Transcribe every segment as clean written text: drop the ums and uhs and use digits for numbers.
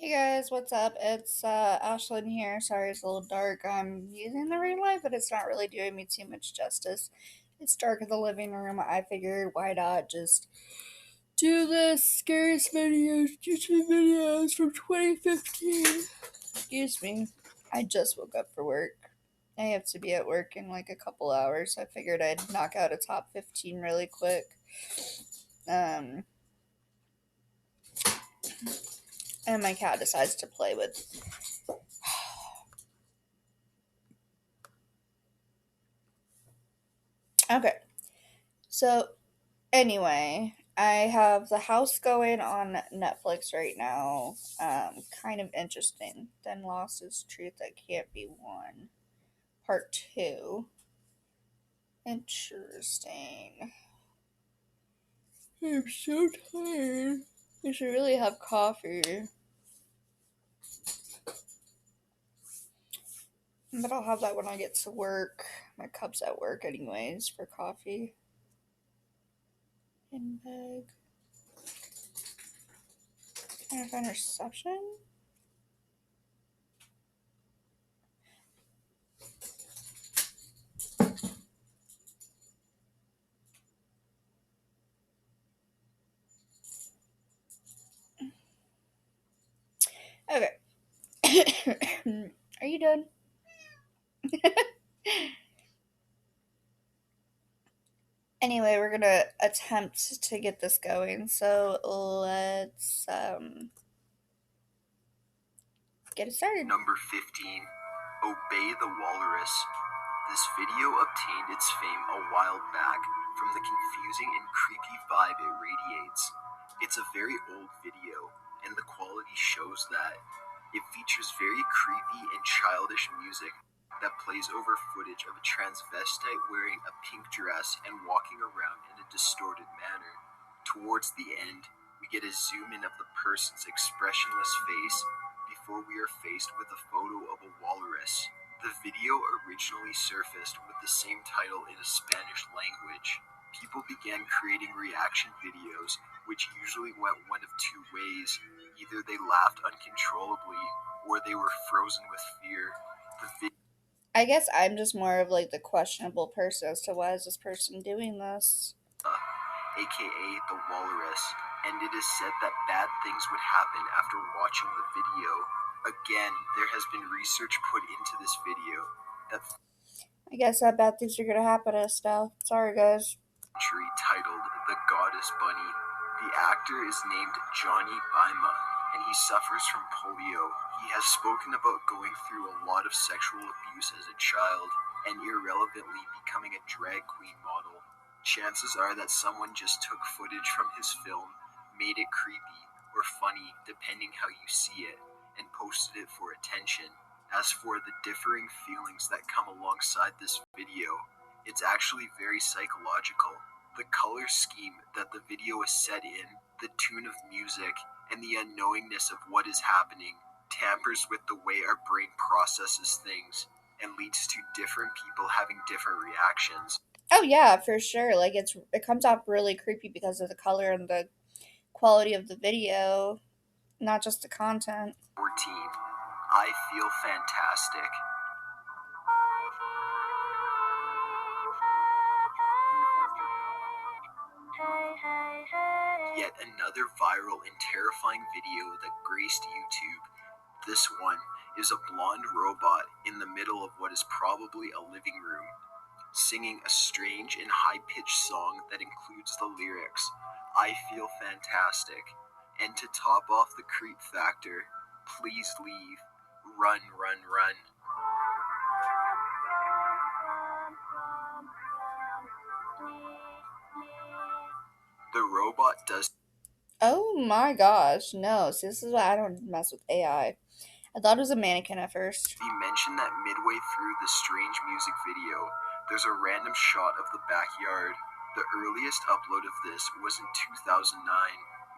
Hey guys, what's up? It's Ashlyn here. Sorry it's a little dark. I'm using the ring light, but it's not really doing me too much justice. It's dark in the living room. I figured why not just do the scariest videos, YouTube videos from 2015. Excuse me. I just woke up for work. I have to be at work in like a couple hours. I figured I'd knock out a top 15 really quick. Um, and my cat decides to play with. Okay, so anyway, I have The House going on Netflix right now. Kind of interesting. Then Lost is Truth That Can't Be Won. Part 2. Interesting. I'm so tired. I should really have coffee. But I'll have that when I get to work. My cup's at work anyways for coffee. In bag. Can I find reception? Okay. Are you done? Anyway, we're gonna attempt to get this going. So let's get it started. Number 15, Obey the Walrus. This video obtained its fame a while back from the confusing and creepy vibe it radiates. It's a very old video, and the quality shows that. It features very creepy and childish music that plays over footage of a transvestite wearing a pink dress and walking around in a distorted manner. Towards the end, we get a zoom in of the person's expressionless face before we are faced with a photo of a walrus. The video originally surfaced with the same title in a Spanish language. People began creating reaction videos, which usually went one of two ways. Either they laughed uncontrollably, or they were frozen with fear. I guess I'm just more of like the questionable person as to why is this person doing this. aka the walrus, and it is said that bad things would happen after watching the video. Again, there has been research put into this video that I guess that bad things are gonna happen to us now. Sorry guys. titled The Goddess Bunny. The actor is named Johnny Baima, and he suffers from polio. He has spoken about going through a lot of sexual abuse as a child, and irrelevantly becoming a drag queen model. Chances are that someone just took footage from his film, made it creepy or funny depending how you see it, and posted it for attention. As for the differing feelings that come alongside this video, it's actually very psychological. The color scheme that the video is set in, the tune of music, and the unknowingness of what is happening tampers with the way our brain processes things and leads to different people having different reactions. Oh yeah, for sure. Like it comes off really creepy because of the color and the quality of the video, not just the content. 14. I feel fantastic. Yet another viral and terrifying video that graced YouTube. This one is a blonde robot in the middle of what is probably a living room, singing a strange and high-pitched song that includes the lyrics, I feel fantastic. And to top off the creep factor, please leave, run, run, run. The robot does. Oh my gosh, no. See, this is why I don't mess with AI. I thought it was a mannequin at first. He mentioned that midway through the strange music video, there's a random shot of the backyard. The earliest upload of this was in 2009.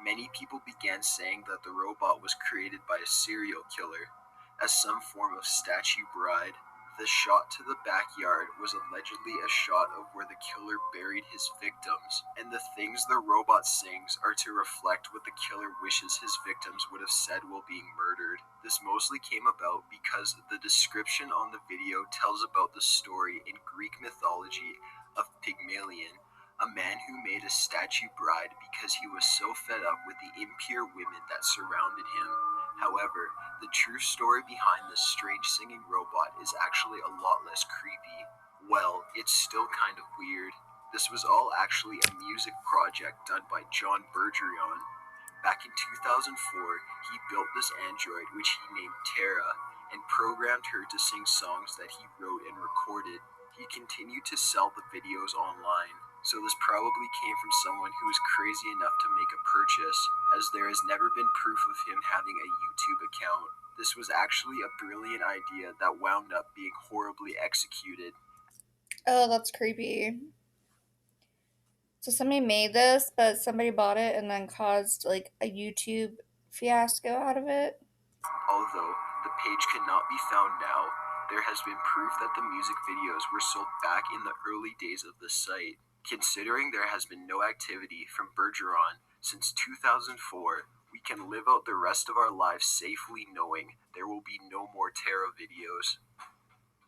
Many people began saying that the robot was created by a serial killer as some form of statue bride. The shot to the backyard was allegedly a shot of where the killer buried his victims, and the things the robot sings are to reflect what the killer wishes his victims would have said while being murdered. This mostly came about because the description on the video tells about the story in Greek mythology of Pygmalion, a man who made a statue bride because he was so fed up with the impure women that surrounded him. However, the true story behind this strange singing robot is actually a lot less creepy. Well, it's still kind of weird. This was all actually a music project done by John Bergeron. Back in 2004, he built this android which he named Tara and programmed her to sing songs that he wrote and recorded. He continued to sell the videos online, so this probably came from someone who was crazy enough to make a purchase, as there has never been proof of him having a YouTube account. This was actually a brilliant idea that wound up being horribly executed. Oh, that's creepy. So somebody made this, but somebody bought it and then caused like a YouTube fiasco out of it. Although the page cannot be found now, there has been proof that the music videos were sold back in the early days of the site. Considering there has been no activity from Bergeron since 2004, we can live out the rest of our lives safely knowing there will be no more Terra videos.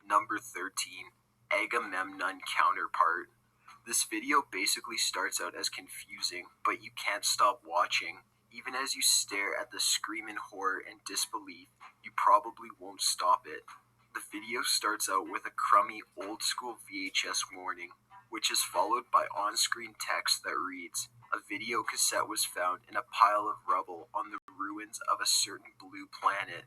Number 13, Agamemnon Counterpart. This video basically starts out as confusing, but you can't stop watching. Even as you stare at the scream in horror and disbelief, you probably won't stop it. The video starts out with a crummy old school VHS warning, which is followed by on screen text that reads, "A video cassette was found in a pile of rubble on the ruins of a certain blue planet.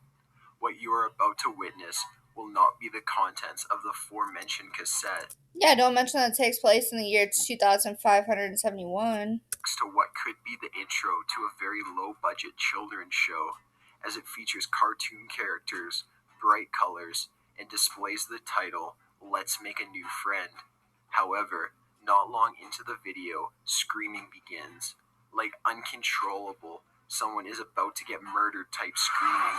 What you are about to witness will not be the contents of the aforementioned cassette." Yeah, don't mention that it takes place in the year 2571. To what could be the intro to a very low budget children's show, as it features cartoon characters, bright colors, and displays the title, "Let's Make a New Friend." However, not long into the video, screaming begins. Like uncontrollable, someone is about to get murdered type screaming.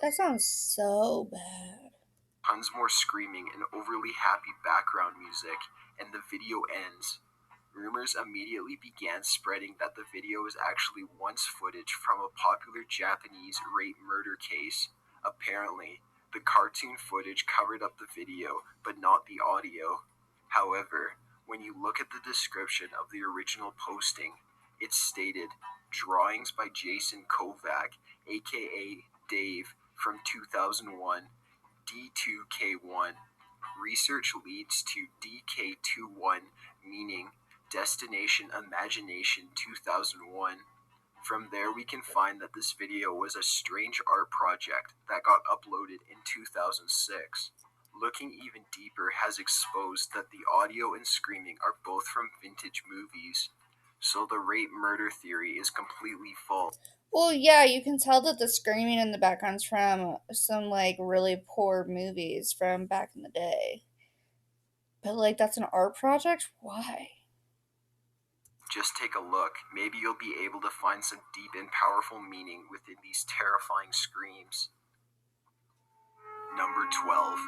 That sounds so bad. Tons more screaming and overly happy background music, and the video ends. Rumors immediately began spreading that the video was actually once footage from a popular Japanese rape murder case. Apparently, the cartoon footage covered up the video, but not the audio. However, when you look at the description of the original posting, it stated, "Drawings by Jason Kovac, aka Dave, from 2001, D2K1. Research leads to DK21, meaning Destination Imagination 2001. From there, we can find that this video was a strange art project that got uploaded in 2006. Looking even deeper has exposed that the audio and screaming are both from vintage movies. So the rape murder theory is completely false. Well, yeah, you can tell that the screaming in the background's from some like really poor movies from back in the day. But like that's an art project? Why? Just take a look. Maybe you'll be able to find some deep and powerful meaning within these terrifying screams. Number 12,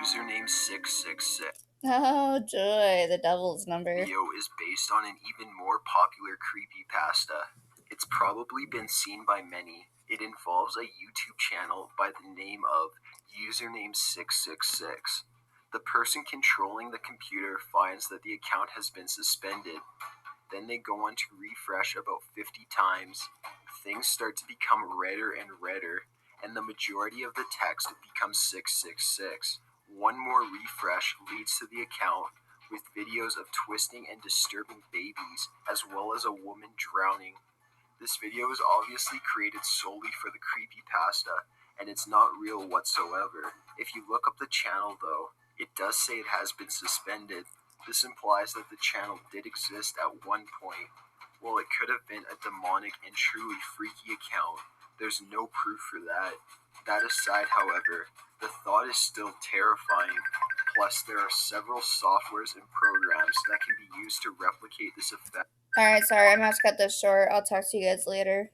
username 666. Oh joy, the devil's number. Video is based on an even more popular creepypasta. It's probably been seen by many. It involves a YouTube channel by the name of username 666. The person controlling the computer finds that the account has been suspended. Then they go on to refresh about 50 times. Things start to become redder and redder, and the majority of the text becomes 666. One more refresh leads to the account with videos of twisting and disturbing babies, as well as a woman drowning. This video is obviously created solely for the creepypasta, and it's not real whatsoever. If you look up the channel though, it does say it has been suspended. This implies that the channel did exist at one point. While it could have been a demonic and truly freaky account, there's no proof for that. That aside, however, the thought is still terrifying. Plus, there are several softwares and programs that can be used to replicate this effect. Alright, sorry, I'm gonna have to cut this short. I'll talk to you guys later.